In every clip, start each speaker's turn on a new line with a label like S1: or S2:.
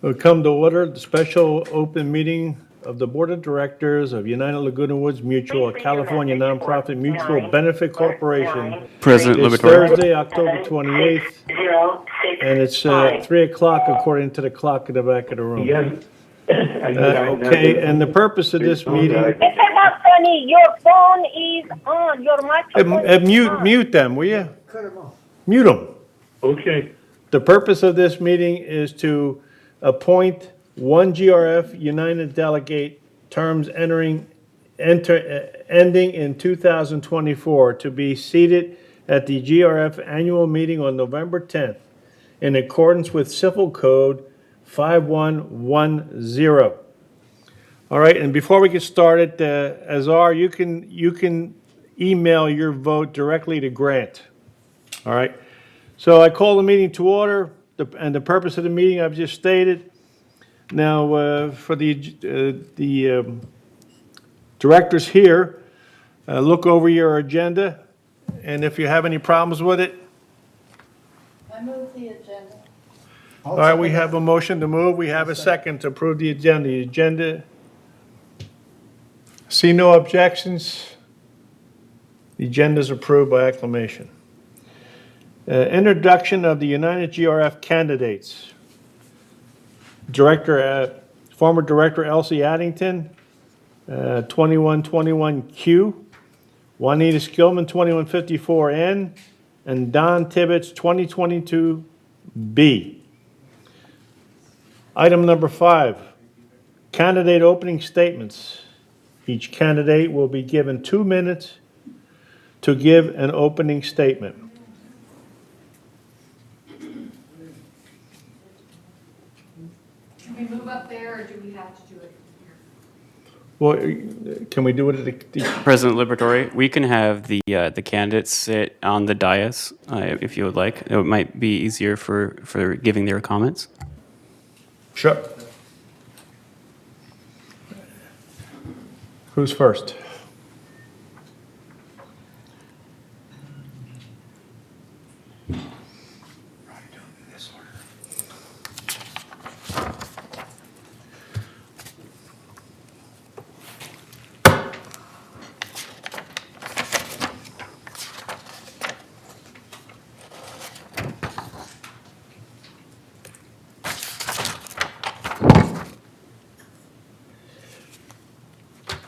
S1: We'll come to order the special open meeting of the Board of Directors of United Laguna Woods Mutual, a California nonprofit mutual benefit corporation.
S2: President
S1: It's
S2: Liberatore.
S1: Thursday, October 28th, and it's 3 o'clock according to the clock in the back of the room. Okay, and the purpose of this meeting.
S3: Mr. Bastoni, your phone is on. Your microphone is on.
S1: Mute them, will you? Mute them.
S4: Okay.
S1: The purpose of this meeting is to appoint one GRF United delegate, terms ending in 2024, to be seated at the GRF annual meeting on November 10th in accordance with Civil Code 5110. All right, and before we get started, Azar, you can email your vote directly to Grant. All right. So I call the meeting to order, and the purpose of the meeting I've just stated. Now, for the directors here, look over your agenda, and if you have any problems with it.
S5: I move the agenda.
S1: All right, we have a motion to move. We have a second to approve the agenda. The agenda. See no objections. The agenda is approved by acclamation. Introduction of the United GRF candidates. Former Director Elsie Addington, 2121Q, Juanita Skillman, 2154N, and Don Tibbetts, 2022B. Item number 5, candidate opening statements. Each candidate will be given 2 minutes to give an opening statement.
S5: Can we move up there, or do we have to do it here?
S1: Well, can we do it at the
S2: President Liberatore, we can have the candidates sit on the dais if you would like. It might be easier for giving their comments.
S1: Sure. Who's first?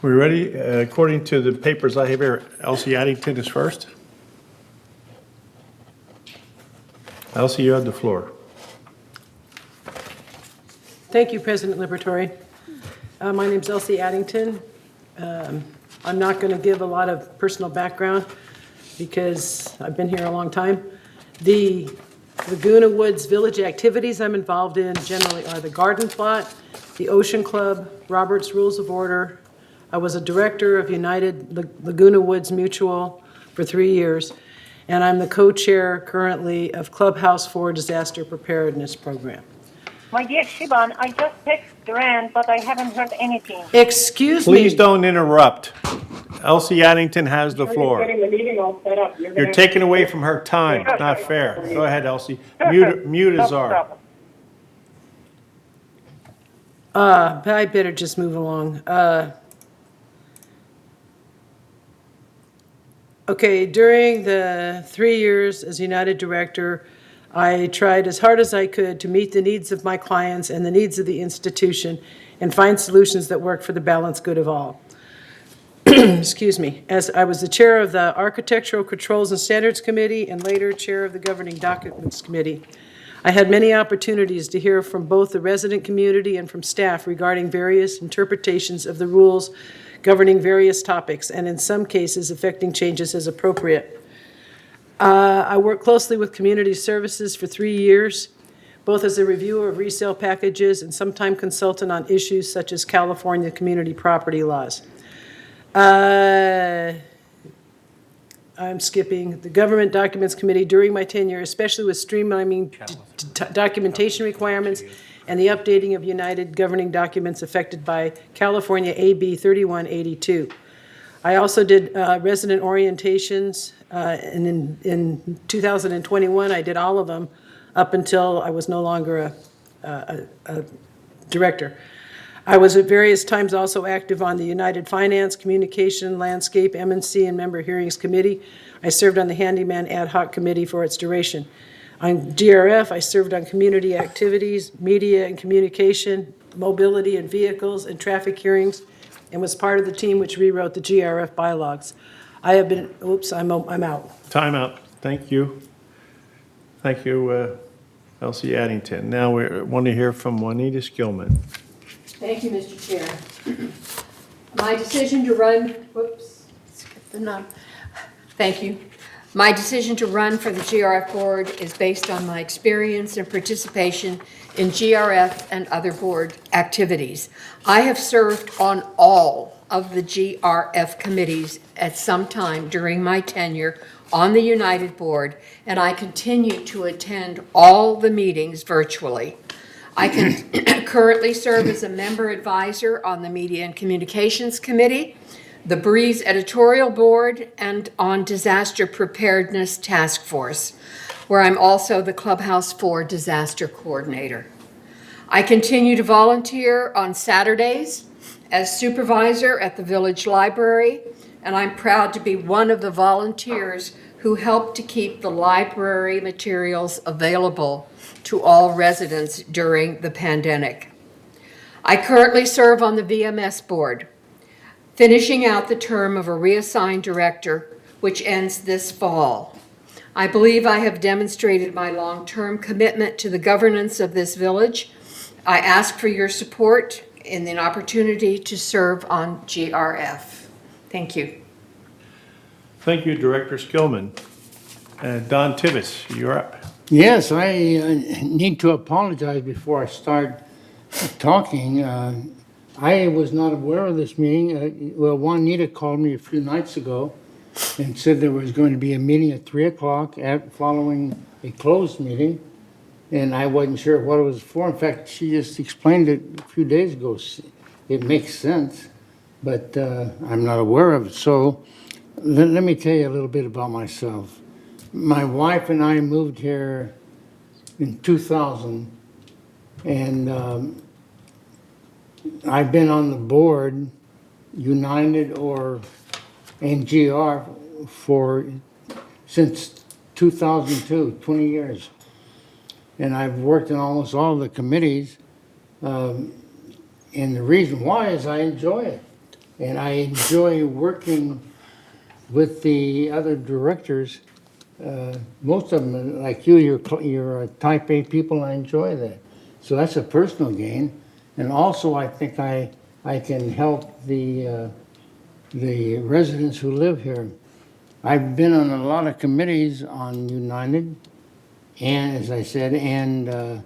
S1: We ready? According to the papers I have here, Elsie Addington is first. Elsie, you have the floor.
S6: Thank you, President Liberatore. My name's Elsie Addington. I'm not going to give a lot of personal background because I've been here a long time. The Laguna Woods Village activities I'm involved in generally are the garden plot, the Ocean Club, Robert's Rules of Order. I was a director of United Laguna Woods Mutual for 3 years, and I'm the co-chair currently of Clubhouse for Disaster Preparedness Program.
S3: My dear Shiban, I just texted Rand, but I haven't heard anything.
S6: Excuse me.
S1: Please don't interrupt. Elsie Addington has the floor.
S7: Getting the meeting all set up.
S1: You're taking away from her time. It's not fair. Go ahead, Elsie. Mute Azar.
S6: I better just move along. Okay, during the 3 years as United Director, I tried as hard as I could to meet the needs of my clients and the needs of the institution and find solutions that work for the balanced good of all. Excuse me. As I was the chair of the Architectural Controls and Standards Committee and later chair of the Governing Documents Committee, I had many opportunities to hear from both the resident community and from staff regarding various interpretations of the rules governing various topics, and in some cases affecting changes as appropriate. I worked closely with Community Services for 3 years, both as a reviewer of resale packages and sometime consultant on issues such as California community property laws. I'm skipping the Government Documents Committee during my tenure, especially with streamlining documentation requirements and the updating of United governing documents affected by California AB 3182. I also did resident orientations, and in 2021, I did all of them up until I was no longer director. I was at various times also active on the United Finance, Communication, Landscape, M&C, and Member Hearings Committee. I served on the Handyman Ad Hoc Committee for its duration. On GRF, I served on community activities, media and communication, mobility and vehicles, and traffic hearings, and was part of the team which rewrote the GRF bylaws. I have been, oops, I'm out.
S1: Time out. Thank you. Thank you, Elsie Addington. Now we want to hear from Juanita Skillman.
S5: Thank you, Mr. Chair. My decision to run, whoops, skip the num. Thank you. My decision to run for the GRF board is based on my experience and participation in GRF and other board activities. I have served on all of the GRF committees at some time during my tenure on the United Board, and I continue to attend all the meetings virtually. I can currently serve as a member advisor on the Media and Communications Committee, the Breeze Editorial Board, and on Disaster Preparedness Task Force, where I'm also the Clubhouse 4 Disaster Coordinator. I continue to volunteer on Saturdays as supervisor at the Village Library, and I'm proud to be one of the volunteers who helped to keep the library materials available to all residents during the pandemic. I currently serve on the VMS board, finishing out the term of a reassigned director, which ends this fall. I believe I have demonstrated my long-term commitment to the governance of this village. I ask for your support in an opportunity to serve on GRF. Thank you.
S1: Thank you, Director Skillman. Don Tibbetts, you're up.
S4: Yes, I need to apologize before I start talking. I was not aware of this meeting. Well, Juanita called me a few nights ago and said there was going to be a meeting at 3 o'clock following a closed meeting, and I wasn't sure what it was for. In fact, she just explained it a few days ago. It makes sense, but I'm not aware of it. So let me tell you a little bit about myself. My wife and I moved here in 2000, and I've been on the board, United or NGR, since 2002, 20 years. And I've worked in almost all the committees, and the reason why is I enjoy it. And I enjoy working with the other directors. Most of them, like you're a type A people, I enjoy that. So that's a personal gain. And also I think I can help the residents who live here. I've been on a lot of committees on United, and as I said, and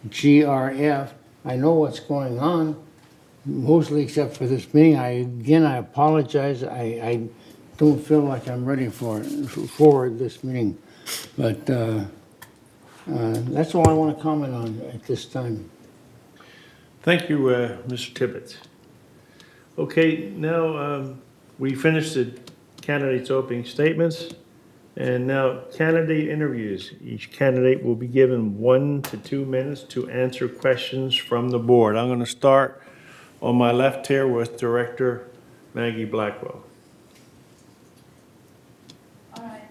S4: GRF. I know what's going on, mostly except for this meeting. I apologize. I don't feel like I'm ready for this meeting, but that's all I want to comment on at this time.
S1: Thank you, Mr. Tibbetts. Okay, now we finished the candidates' opening statements, and now candidate interviews. Each candidate will be given 1 to 2 minutes to answer questions from the board. I'm going to start on my left here with Director Maggie Blackwell.
S7: All right,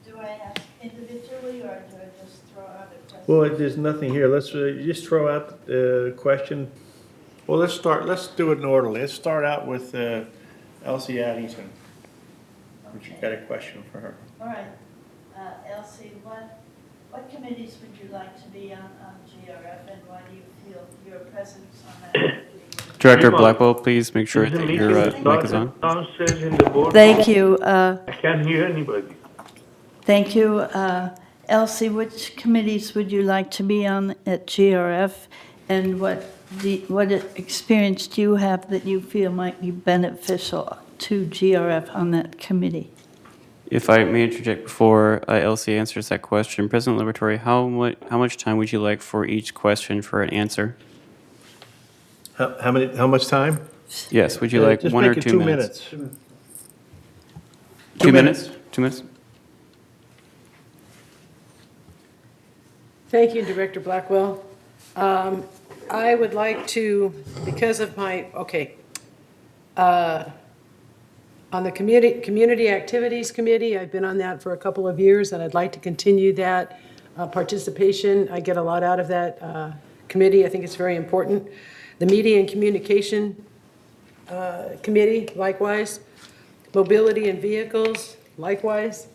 S7: do I ask individually or do I just throw out a question?
S1: Well, there's nothing here. Let's just throw out the question. Well, let's do it in order. Let's start out with Elsie Addington. Which you got a question for her.
S7: All right, Elsie, what committees would you like to be on GRF, and why do you feel your presence on that committee?
S2: Director Blackwell, please make sure that your mic is on.
S8: Downstairs in the board.
S9: Thank you.
S8: I can't hear anybody.
S9: Thank you. Elsie, which committees would you like to be on at GRF? And what experience do you have that you feel might be beneficial to GRF on that committee?
S2: If I may interject before Elsie answers that question, President Liberatore, how much time would you like for each question for an answer?
S1: How much time?
S2: Yes, would you like
S1: Just
S2: 1
S1: make
S2: or
S1: it
S2: 2
S1: 2
S2: minutes?
S1: minutes.
S2: 2 minutes? 2 minutes?
S6: Thank you, Director Blackwell. I would like to, because of my, on the Community Activities Committee, I've been on that for a couple of years, and I'd like to continue that participation. I get a lot out of that committee. I think it's very important. The Media and Communication Committee, likewise. Mobility and Vehicles, likewise.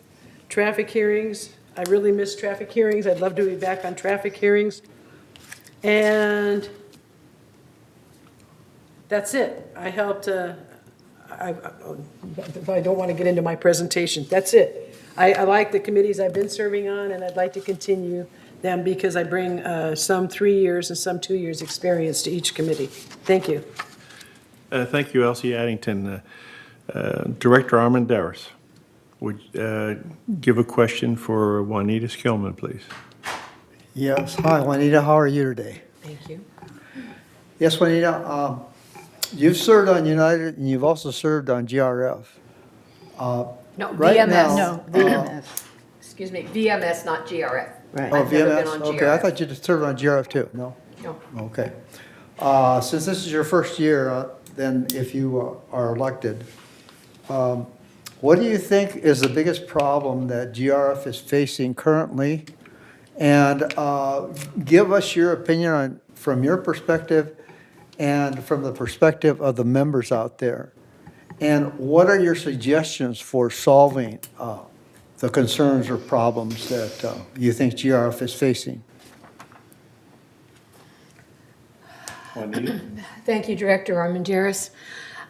S6: Traffic hearings, I really miss traffic hearings. I'd love to be back on traffic hearings. And that's it. I helped, I don't want to get into my presentation. That's it. I like the committees I've been serving on, and I'd like to continue them because I bring some 3 years and some 2 years experience to each committee. Thank you.
S1: Thank you, Elsie Addington. Director Armandaris would give a question for Juanita Skillman, please.
S10: Yes. Hi, Juanita. How are you today?
S6: Thank you.
S10: Yes, Juanita. You've served on United, and you've also served on GRF.
S5: No,
S10: Right
S5: VMS.
S10: now-
S9: No, VMS.
S5: Excuse me, VMS, not GRF.
S9: Right.
S10: Oh,
S5: I've never been
S10: VMS?
S5: on
S10: Okay, I
S5: GRF.
S10: thought you served on GRF too. No?
S5: No.
S10: Okay. Since this is your first year, then if you are elected, what do you think is the biggest problem that GRF is facing currently? And give us your opinion on, from your perspective and from the perspective of the members out there. And what are your suggestions for solving the concerns or problems that you think GRF is facing?
S1: Juanita?
S5: Thank you, Director Armandaris.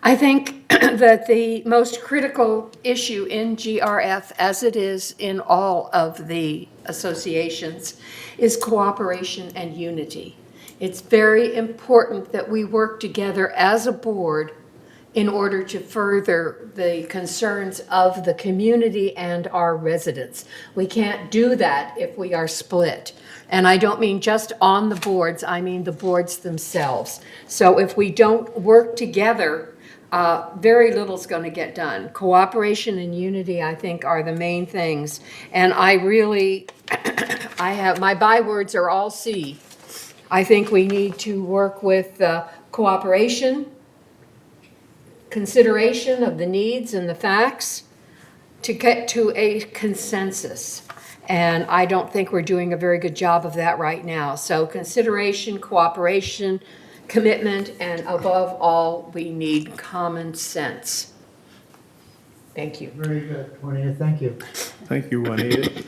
S5: I think that the most critical issue in GRF, as it is in all of the associations, is cooperation and unity. It's very important that we work together as a board in order to further the concerns of the community and our residents. We can't do that if we are split. And I don't mean just on the boards, I mean the boards themselves. So if we don't work together, very little's going to get done. Cooperation and unity, I think, are the main things. And I really, my bywords are all C. I think we need to work with cooperation, consideration of the needs and the facts to get to a consensus. And I don't think we're doing a very good job of that right now. So consideration, cooperation, commitment, and above all, we need common sense. Thank you.
S10: Very good, Juanita. Thank you.
S1: Thank you, Juanita.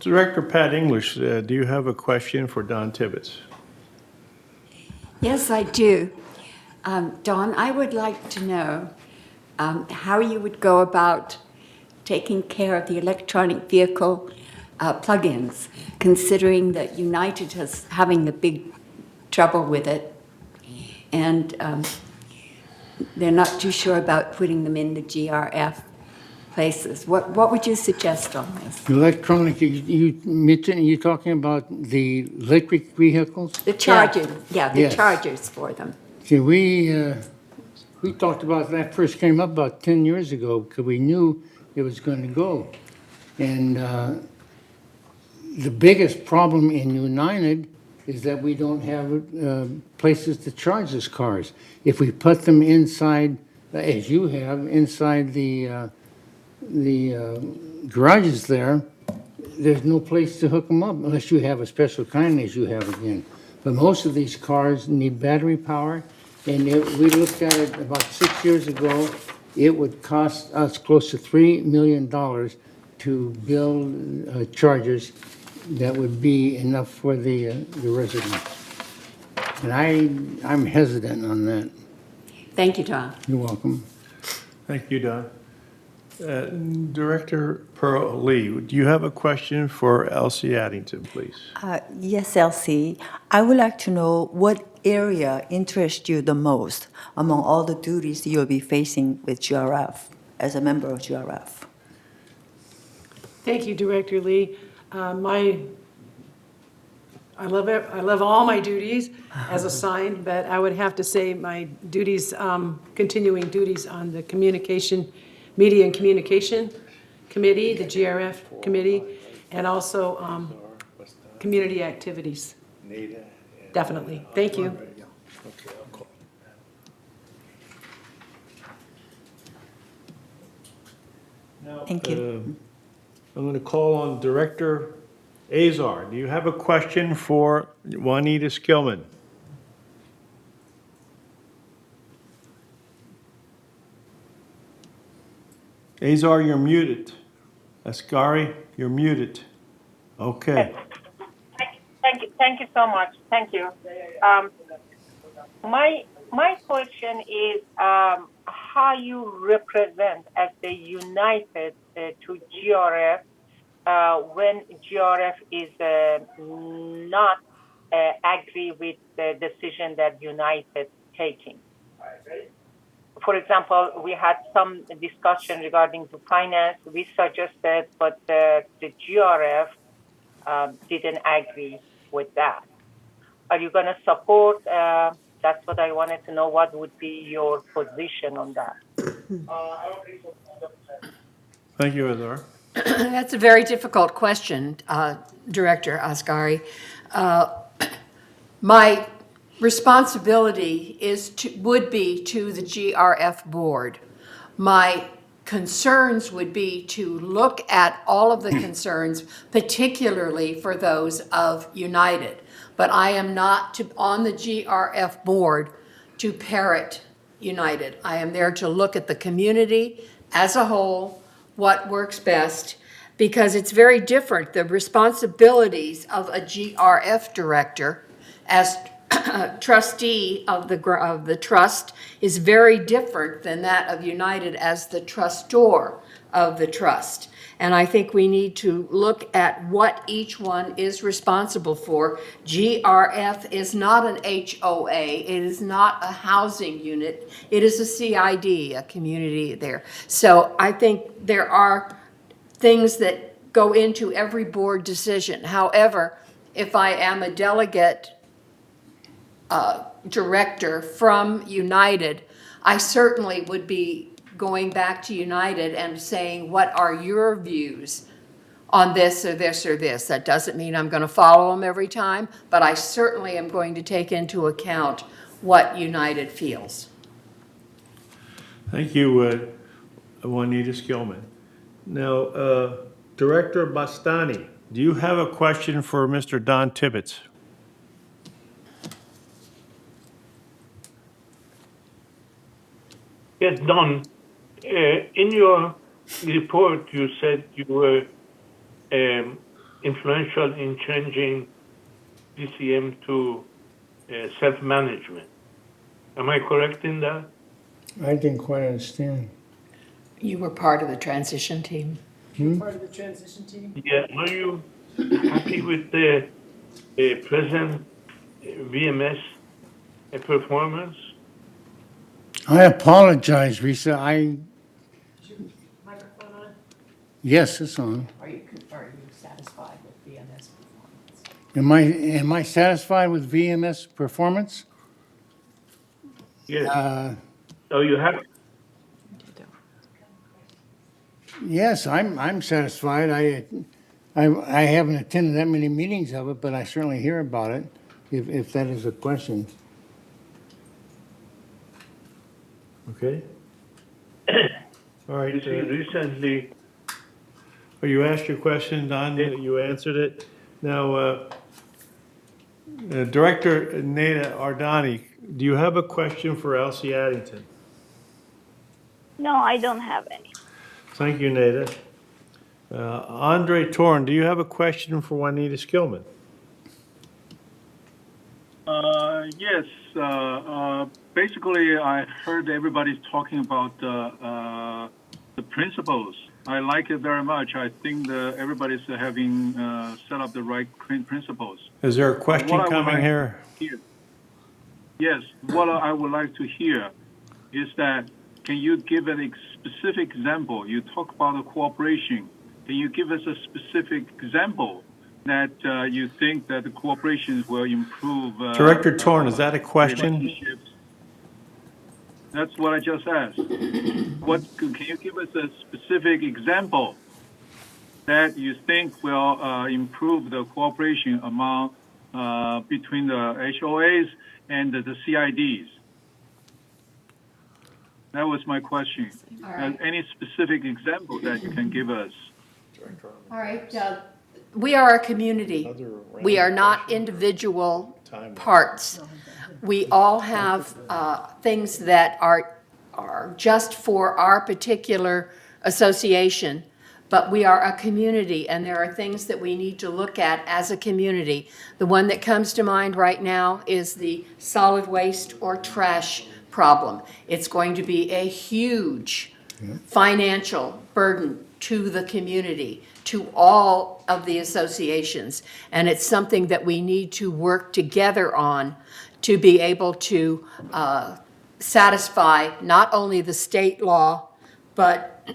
S1: Director Pat English, do you have a question for Don Tibbetts?
S11: Yes, I do. Don, I would like to know how you would go about taking care of the electronic vehicle plug-ins, considering that United is having a big trouble with it, and they're not too sure about putting them in the GRF places. What would you suggest on this?
S4: Electronic, you're talking about the electric vehicles?
S11: The chargers, yeah, the
S4: Yes.
S11: chargers for them.
S4: See, we talked about that first came up about 10 years ago because we knew it was going to go. And the biggest problem in United is that we don't have places to charge these cars. If we put them inside, as you have, inside the garages there, there's no place to hook them up unless you have a special kind as you have again. But most of these cars need battery power, and we looked at it about 6 years ago. It would cost us close to $3 million to build chargers that would be enough for the residents. And I'm hesitant on that.
S11: Thank you, Don.
S4: You're welcome.
S1: Thank you, Don. Director Pearl Lee, do you have a question for Elsie Addington, please?
S12: Yes, Elsie. I would like to know what area interests you the most among all the duties you'll be facing with GRF as a member of GRF.
S6: Thank you, Director Lee. I love all my duties as assigned, but I would have to say my duties, continuing duties on the Media and Communication Committee, the GRF Committee, and also Community Activities.
S1: Nita.
S6: Definitely. Thank you.
S1: Okay, I'll call. Now,
S12: Thank you.
S1: I'm going to call on Director Azar. Do you have a question for Juanita Skillman? Azar, you're muted. Ascari, you're muted. Okay.
S3: Thank you so much. Thank you. My question is how you represent as the United to GRF when GRF is not agree with the decision that United taking. For example, we had some discussion regarding the finance. We suggested, but the GRF didn't agree with that. Are you going to support? That's what I wanted to know. What would be your position on that?
S1: Thank you, Azar.
S5: That's a very difficult question, Director Asghari. My responsibility would be to the GRF board. My concerns would be to look at all of the concerns, particularly for those of United. But I am not on the GRF board to parrot United. I am there to look at the community as a whole, what works best, because it's very different. The responsibilities of a GRF director as trustee of the trust is very different than that of United as the trustor of the trust. And I think we need to look at what each one is responsible for. GRF is not an HOA. It is not a housing unit. It is a CID, a community there. So I think there are things that go into every board decision. However, if I am a delegate director from United, I certainly would be going back to United and saying, what are your views on this or this or this? That doesn't mean I'm going to follow them every time, but I certainly am going to take into account what United feels.
S1: Thank you, Juanita Skillman. Now, Director Bastani, do you have a question for Mr. Don Tibbetts?
S8: Yes, Don. In your report, you said you were influential in changing DCM to self-management. Am I correct in that?
S4: I didn't quite understand.
S5: You were part of the transition team.
S6: Part of the transition team?
S8: Yeah. Are you happy with the present VMS performance?
S4: I apologize, Risa.
S6: Microphone on?
S4: Yes, it's on.
S5: Are you satisfied with VMS performance?
S4: Am I satisfied with VMS performance?
S8: Yes. So you have.
S4: Yes, I'm satisfied. I haven't attended that many meetings of it, but I certainly hear about it, if that is a question.
S1: Okay. All right.
S8: You see, recently.
S1: Well, you asked your question, Don. You answered it. Now, Director Neda Ardani, do you have a question for Elsie Addington?
S3: No, I don't have any.
S1: Thank you, Neda. Andre Torn, do you have a question for Juanita Skillman?
S13: Yes. Basically, I heard everybody's talking about the principles. I like it very much. I think everybody's having set up the right principles.
S1: Is there a question coming here?
S13: Yes. What I would like to hear is that, can you give a specific example? You talk about the cooperation. Can you give us a specific example that you think that the cooperation will improve?
S1: Director Torn, is that a question?
S13: That's what I just asked. Can you give us a specific example that you think will improve the cooperation among between the HOAs and the CIDs? That was my question.
S5: All right.
S13: Any specific example that you can give us?
S5: All right, we are a community. We are not individual parts. We all have things that are just for our particular association, but we are a community, and there are things that we need to look at as a community. The one that comes to mind right now is the solid waste or trash problem. It's going to be a huge financial burden to the community, to all of the associations. And it's something that we need to work together on to be able to satisfy not only the state law, but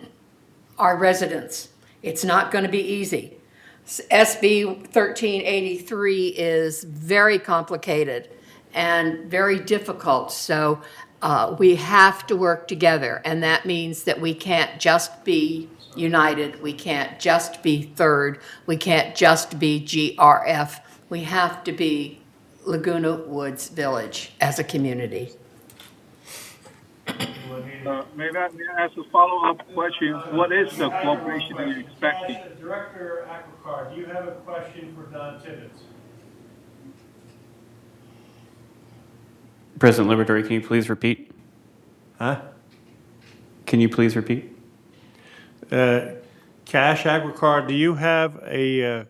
S5: our residents. It's not going to be easy. SB 1383 is very complicated and very difficult. So we have to work together, and that means that we can't just be united. We can't just be third. We can't just be GRF. We have to be Laguna Woods Village as a community.
S13: May I ask a follow-up question? What is the cooperation that you're expecting?
S1: Director Aquacard, do you have a question for Don Tibbetts?
S2: President Liberatory, can you please repeat?
S1: Huh?
S2: Can you please repeat?
S1: Cash Aquacard, do you have a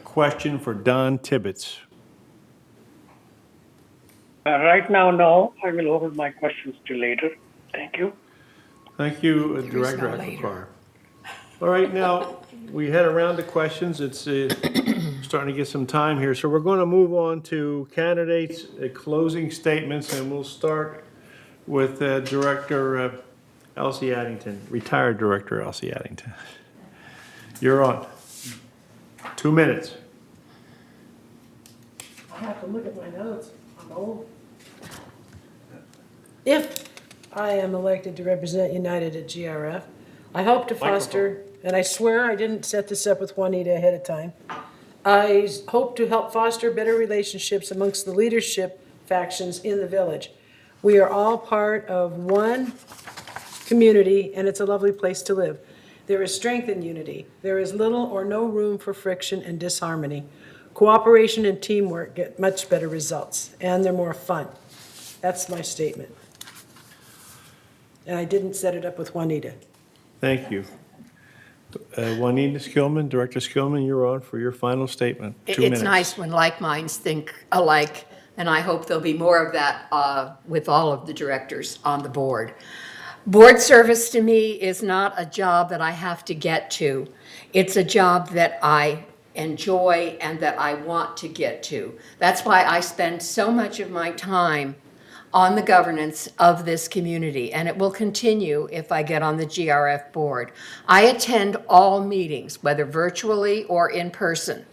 S1: question for Don Tibbetts?
S14: Right now, no. I will hold my questions till later. Thank you.
S1: Thank you, Director Aquacard. All right, now, we had a round of questions. It's starting to get some time here, so we're going to move on to candidates' closing statements, and we'll start with Director Elsie Addington, retired Director Elsie Addington. You're on. 2 minutes.
S6: I have to look at my notes. I'm old. If I am elected to represent United at GRF, I hope to foster, and I swear I didn't set this up with Juanita ahead of time, I hope to help foster better relationships amongst the leadership factions in the village. We are all part of one community, and it's a lovely place to live. There is strength in unity. There is little or no room for friction and disharmony. Cooperation and teamwork get much better results, and they're more fun. That's my statement. And I didn't set it up with Juanita.
S1: Thank you. Juanita Skillman, Director Skillman, you're on for your final statement. 2 minutes.
S5: It's nice when like minds think alike, and I hope there'll be more of that with all of the directors on the board. Board service to me is not a job that I have to get to. It's a job that I enjoy and that I want to get to. That's why I spend so much of my time on the governance of this community, and it will continue if I get on the GRF board. I attend all meetings, whether virtually or in person,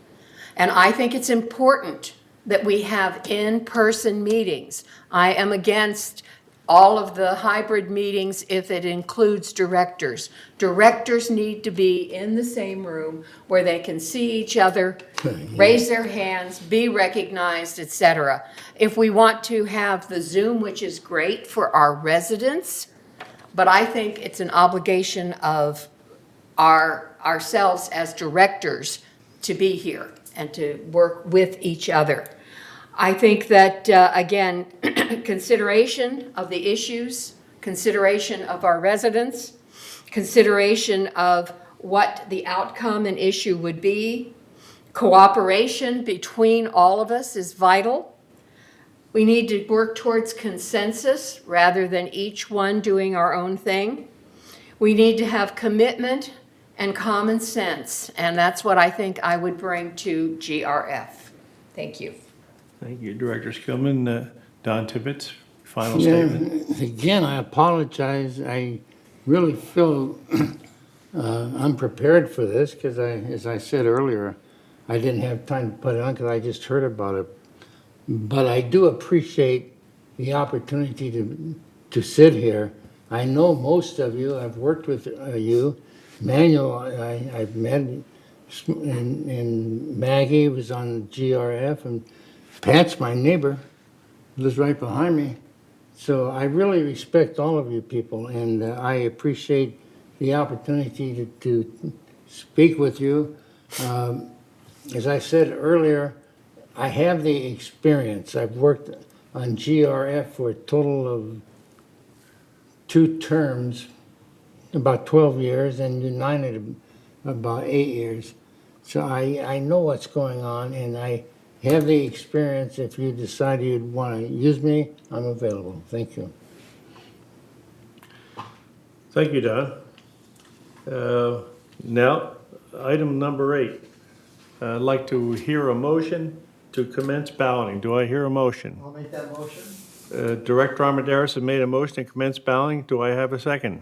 S5: and I think it's important that we have in-person meetings. I am against all of the hybrid meetings if it includes directors. Directors need to be in the same room where they can see each other, raise their hands, be recognized, etc. If we want to have the Zoom, which is great for our residents, but I think it's an obligation of ourselves as directors to be here and to work with each other. I think that, again, consideration of the issues, consideration of our residents, consideration of what the outcome and issue would be, cooperation between all of us is vital. We need to work towards consensus rather than each one doing our own thing. We need to have commitment and common sense, and that's what I think I would bring to GRF. Thank you.
S1: Thank you, Director Skillman. Don Tibbetts, final statement.
S4: Again, I apologize. I really feel unprepared for this because as I said earlier, I didn't have time to put it on because I just heard about it. But I do appreciate the opportunity to sit here. I know most of you. I've worked with you. Manuel, I've met and Maggie was on GRF, and Pat's my neighbor, lives right behind me. So I really respect all of you people, and I appreciate the opportunity to speak with you. As I said earlier, I have the experience. I've worked on GRF for a total of 2 terms, about 12 years, and United about 8 years. So I know what's going on, and I have the experience. If you decide you'd want to use me, I'm available. Thank you.
S1: Thank you, Don. Now, item number 8. I'd like to hear a motion to commence balloting. Do I hear a motion?
S10: I'll make that motion.
S1: Director Armendariz has made a motion to commence balloting. Do I have a second?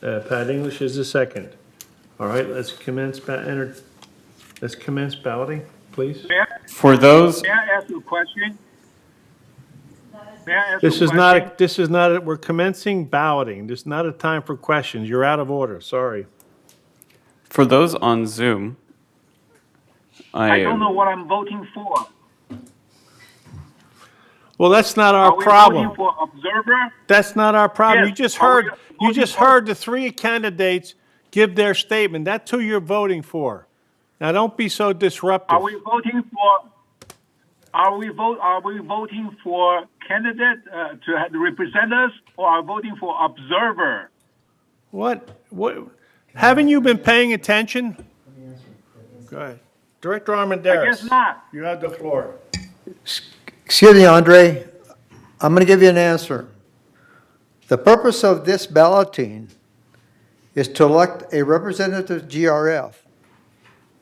S1: Pat English is the second. All right, let's commence balloting, please.
S2: For those,
S13: May I ask you a question? May I ask
S1: This
S13: you a
S1: is
S13: question?
S1: not, we're commencing balloting. This is not a time for questions. You're out of order, sorry.
S2: for those on Zoom,
S13: I don't know what I'm voting for.
S1: Well, that's not our
S13: Are we
S1: problem.
S13: voting for observer?
S1: That's not our problem.
S13: Yes. You just
S1: heard the 3 candidates give their statement. That's who you're voting for. Now, don't be so disruptive.
S13: Are we voting for? Are we voting for candidate to represent us, or are we voting for observer?
S1: What, haven't you been paying attention? Go ahead. Director Armendariz.
S13: I guess not.
S1: You have the floor.
S10: Excuse me, Andre. I'm going to give you an answer. The purpose of this balloting is to elect a representative GRF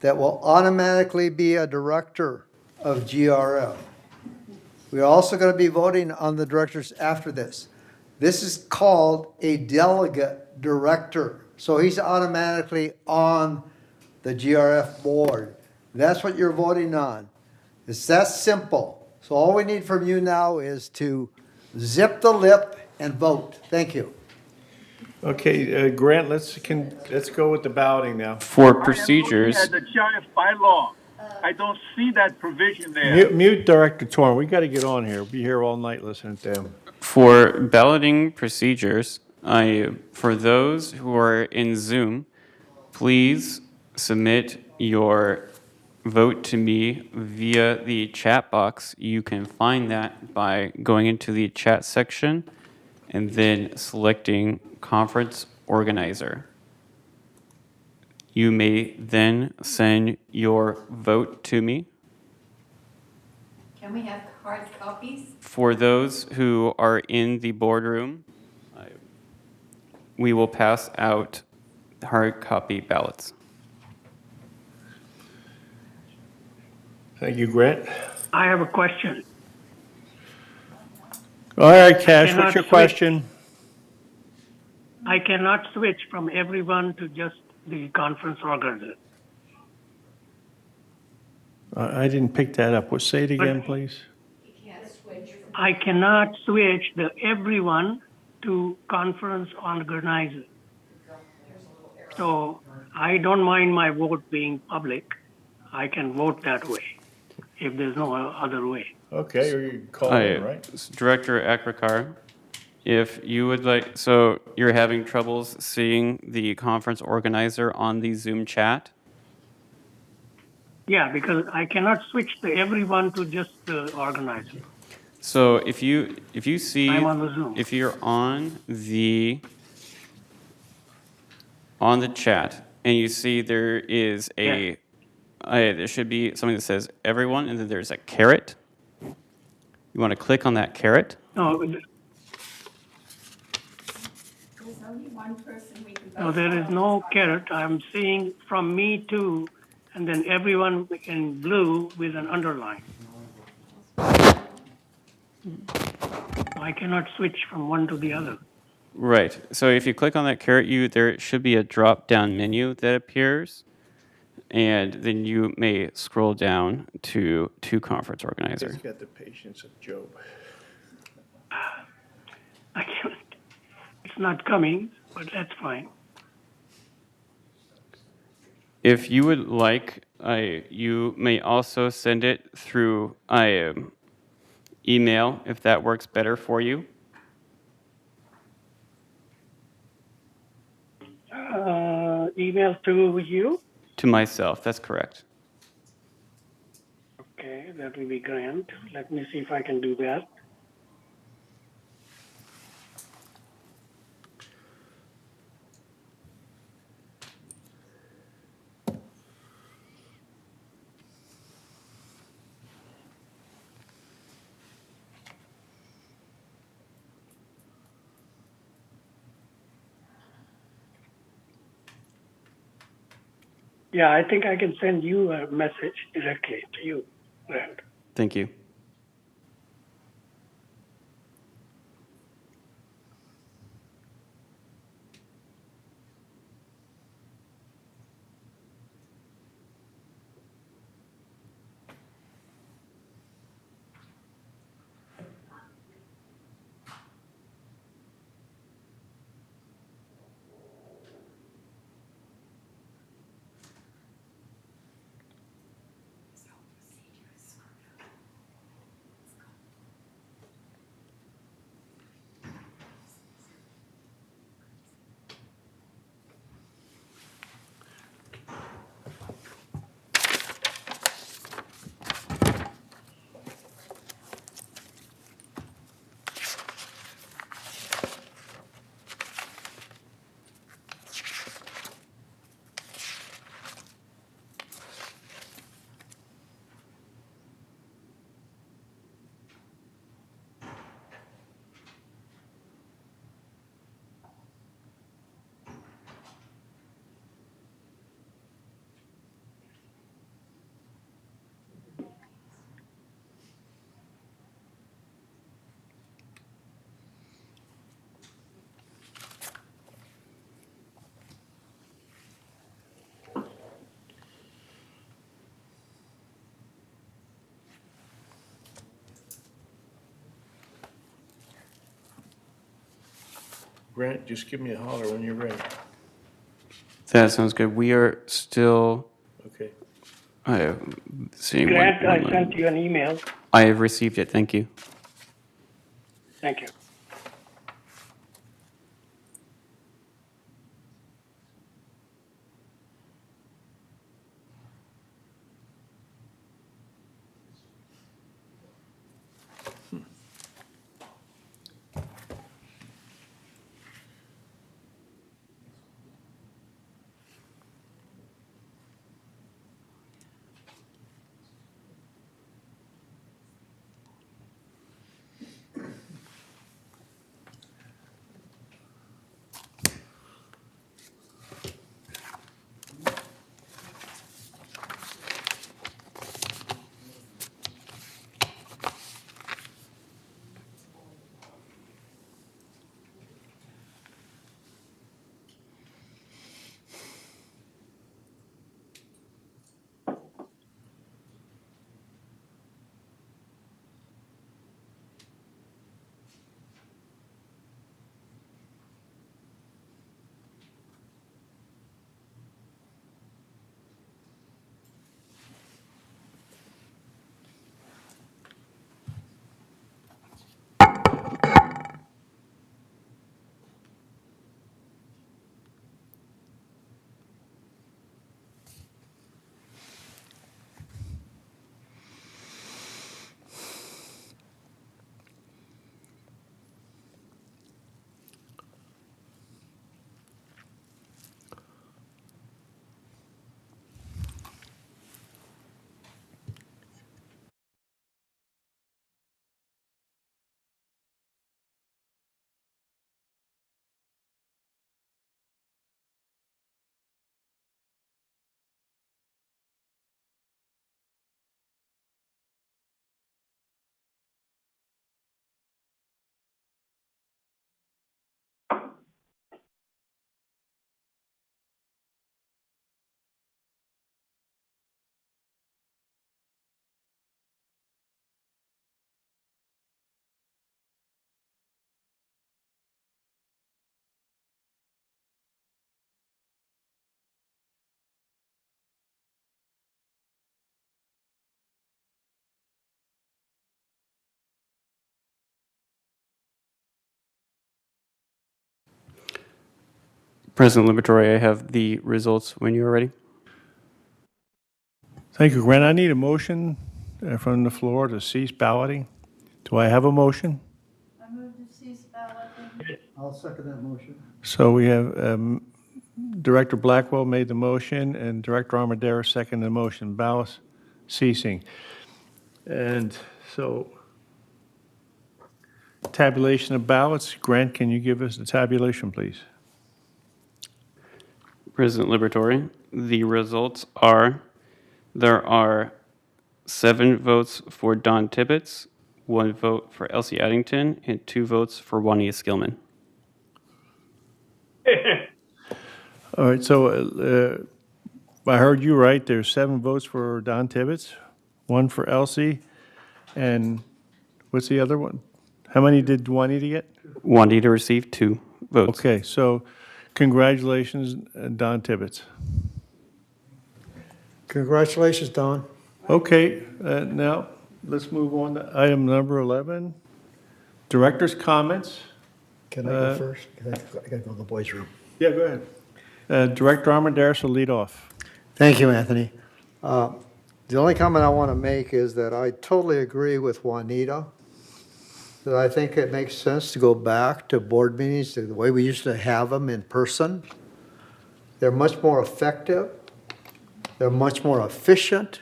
S10: that will automatically be a director of GRF. We're also going to be voting on the directors after this. This is called a delegate director. So he's automatically on the GRF board. That's what you're voting on. It's that simple. So all we need from you now is to zip the lip and vote. Thank you.
S1: Okay, Grant, let's go with the balloting now.
S2: for
S13: I am
S2: procedures,
S13: looking at the GIF bylaw. I don't see that provision there.
S1: Mute Director Torn. We got to get on here. We'll be here all night listening to him.
S2: for balloting procedures, for those who are in Zoom, please submit your vote to me via the chat box. You can find that by going into the chat section and then selecting conference organizer. You may then send your vote to me.
S11: Can we have hard copies?
S2: For those who are in the boardroom, we will pass out hard copy ballots.
S1: Thank you, Grant.
S14: I have a question.
S1: All right, Cash,
S14: Cannot
S1: what's your
S14: switch.
S1: question?
S14: I cannot switch from everyone to just the conference organizer.
S1: I didn't pick that up. Say it again, please.
S14: I cannot switch the everyone to conference organizer. So I don't mind my vote being public. I can vote that way if there's no other way.
S1: Okay, or you call it, right?
S2: Director Akrakar, if you would like, so you're having troubles seeing the conference organizer on the Zoom chat?
S14: Yeah, because I cannot switch the everyone to just the organizer.
S2: So if you see,
S14: I'm on the Zoom.
S2: if you're on the chat and you see there is there should be something that says everyone, and then there's a caret. You want to click on that caret.
S14: No,
S11: There's only one person we can vote
S14: no, there is no caret. I'm seeing from me to, and then everyone in blue with an underline. I cannot switch from one to the other.
S2: Right. So if you click on that caret, there should be a drop-down menu that appears, and then you may scroll down to conference organizer.
S1: He's got the patience of Job.
S14: I can't. It's not coming, but that's fine.
S2: If you would like, you may also send it through email if that works better for you.
S14: Email to you?
S2: To myself, that's correct.
S14: Okay, that will be grand. Let me see if I can do that. Yeah, I think I can send you a message directly to you, Grant.
S2: Thank you.
S1: Grant, just give me a holler when you're ready.
S2: That sounds good. We are still
S1: Okay.
S2: seeing
S14: Grant, I
S2: one.
S14: sent you an email.
S2: I have received it. Thank you.
S14: Thank you.
S2: President Liberatore, I have the results when you're ready.
S1: Thank you, Grant. I need a motion from the floor to cease balloting. Do I have a motion?
S9: I move to cease balloting.
S10: I'll second that motion.
S1: So we have Director Blackwell made the motion and Director Armendariz seconded the motion. Ballots ceasing. And so tabulation of ballots. Grant, can you give us the tabulation, please?
S2: President Liberatore, the results are, there are 7 votes for Don Tibbetts, 1 vote for Elsie Addington, and 2 votes for Juanita Skillman.
S1: All right, so I heard you right. There's 7 votes for Don Tibbetts, 1 for Elsie, and what's the other one? How many did Juanita get?
S2: Juanita received 2 votes.
S1: Okay, so congratulations, Don Tibbetts.
S10: Congratulations, Don.
S1: Okay, now let's move on to item number 11. Director's comments.
S10: Can I go first? I gotta go to the boys' room.
S1: Yeah, go ahead. Director Armendariz will lead off.
S10: Thank you, Anthony. The only comment I want to make is that I totally agree with Juanita, that I think it makes sense to go back to board meetings the way we used to have them in person. They're much more effective. They're much more efficient.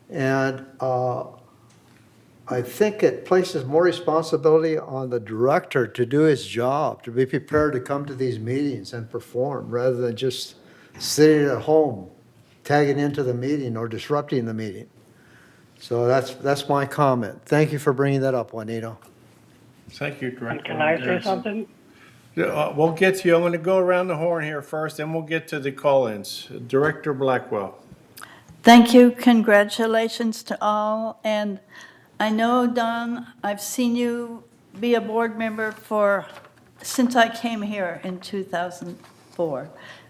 S10: And I think it places more responsibility on the director to do his job, to be prepared to come to these meetings and perform, rather than just sitting at home, tagging into the meeting or disrupting the meeting. So that's my comment. Thank you for bringing that up, Juanita.
S1: Thank you, Director.
S14: Can I say something?
S1: We'll get to you. I'm going to go around the horn here first, then we'll get to the call-ins. Director Blackwell.
S9: Thank you. Congratulations to all. And I know, Don, I've seen you be a board member since I came here in 2004.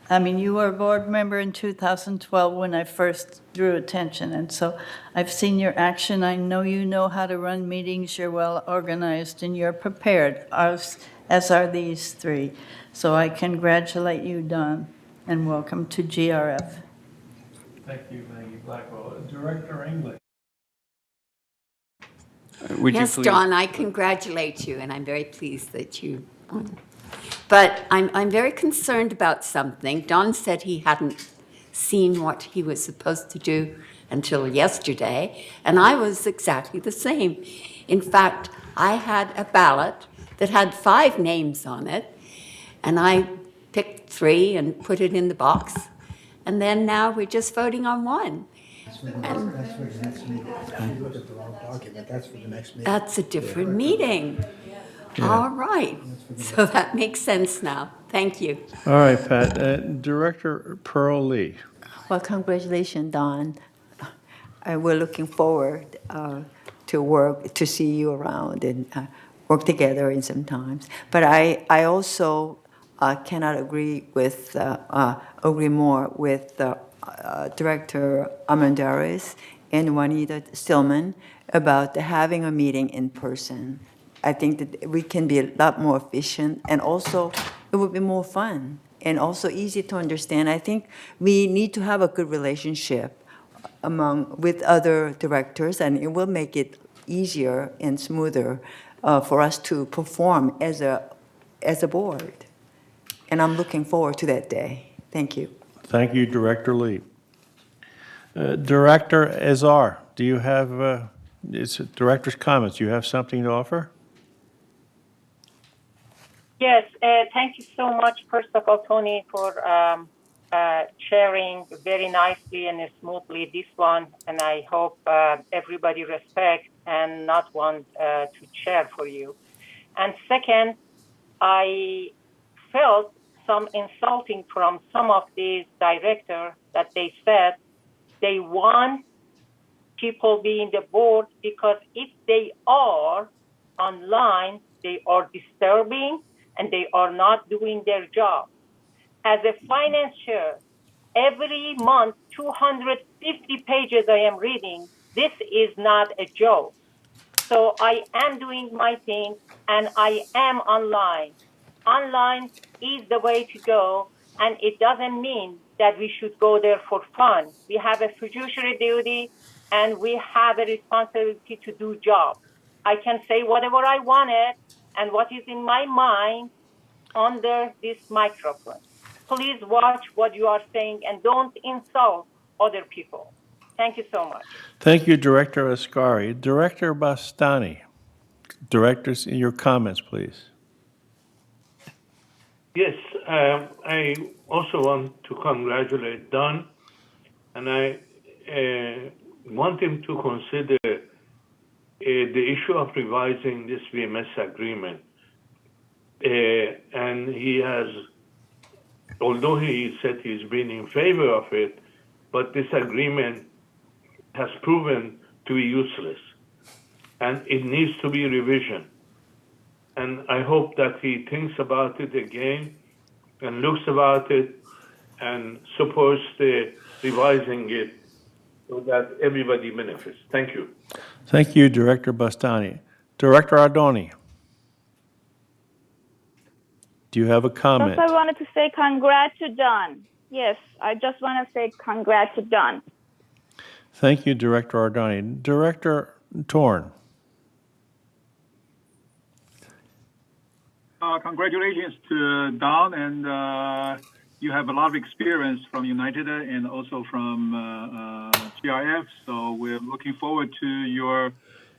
S9: I mean, you were a board member in 2012 when I first drew attention. And so I've seen your action. I know you know how to run meetings. You're well organized and you're prepared, as are these 3. So I congratulate you, Don, and welcome to GRF.
S1: Thank you, Maggie Blackwell. Director English.
S2: Would
S11: Yes,
S2: you please?
S11: Don, I congratulate you, and I'm very pleased that you won. But I'm very concerned about something. Don said he hadn't seen what he was supposed to do until yesterday, and I was exactly the same. In fact, I had a ballot that had 5 names on it, and I picked 3 and put it in the box, and then now we're just voting on 1.
S10: That's for the next meeting. You look at the wrong document, that's for the next meeting.
S11: That's a different meeting. All right. So that makes sense now. Thank you.
S1: All right, Pat. Director Pearl Lee.
S12: Well, congratulations, Don. We're looking forward to see you around and work together in some times. But I also cannot agree more with Director Armendariz and Juanita Stillman about having a meeting in person. I think that we can be a lot more efficient, and also it would be more fun and also easy to understand. I think we need to have a good relationship with other directors, and it will make it easier and smoother for us to perform as a board. And I'm looking forward to that day. Thank you.
S1: Thank you, Director Lee. Director Azar, do you have, it's director's comments, do you have something to offer?
S3: Yes, thank you so much, first of all, Tony, for sharing very nicely and smoothly this one. And I hope everybody respect and not want to chair for you. And second, I felt some insulting from some of these directors that they said they want people being the board because if they are online, they are disturbing and they are not doing their job. As a finance chair, every month, 250 pages I am reading. This is not a joke. So I am doing my thing and I am online. online is the way to go, and it doesn't mean that we should go there for fun. We have a fiduciary duty, and we have a responsibility to do job. I can say whatever I wanted and what is in my mind under this microphone. Please watch what you are saying and don't insult other people. Thank you so much.
S1: Thank you, Director Ascari. Director Bastani, directors, your comments, please.
S8: Yes, I also want to congratulate Don, and I want him to consider the issue of revising this VMS agreement. And he has, although he said he's been in favor of it, but this agreement has proven to be useless, and it needs to be revision. And I hope that he thinks about it again and looks about it and supports the revising it so that everybody benefits. Thank you.
S1: Thank you, Director Bastani. Director Ardoni, do you have a comment?
S15: First, I wanted to say congrats to Don. Yes, I just want to say congrats to Don.
S1: Thank you, Director Ardani. Director Torn.
S13: Congratulations to Don, and you have a lot of experience from United and also from GRF. So we're looking forward to your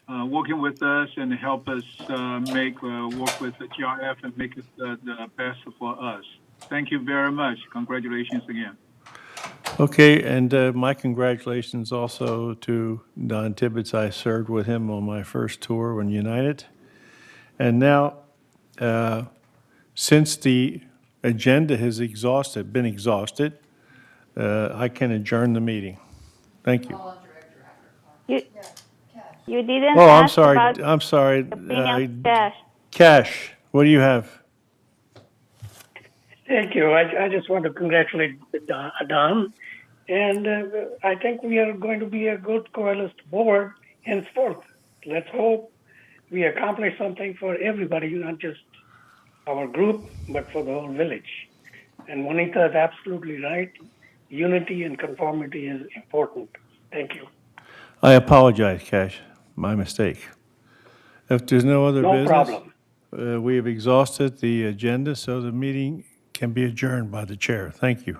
S13: working with us and help us work with the GRF and make it the best for us. Thank you very much. Congratulations again.
S1: Okay, and my congratulations also to Don Tibbetts. I served with him on my first tour when United. And now, since the agenda has been exhausted, I can adjourn the meeting. Thank you.
S15: You didn't
S1: Oh,
S15: ask
S1: I'm
S15: about
S1: sorry.
S15: the opinion of Cash.
S1: Cash, what do you have?
S14: Thank you. I just want to congratulate Don. And I think we are going to be a good coalesced board henceforth. Let's hope we accomplish something for everybody, not just our group, but for the whole village. And Juanita is absolutely right. Unity and conformity is important. Thank you.
S1: I apologize, Cash. My mistake. If there's no other business.
S14: No problem.
S1: We have exhausted the agenda, so the meeting can be adjourned by the chair. Thank you.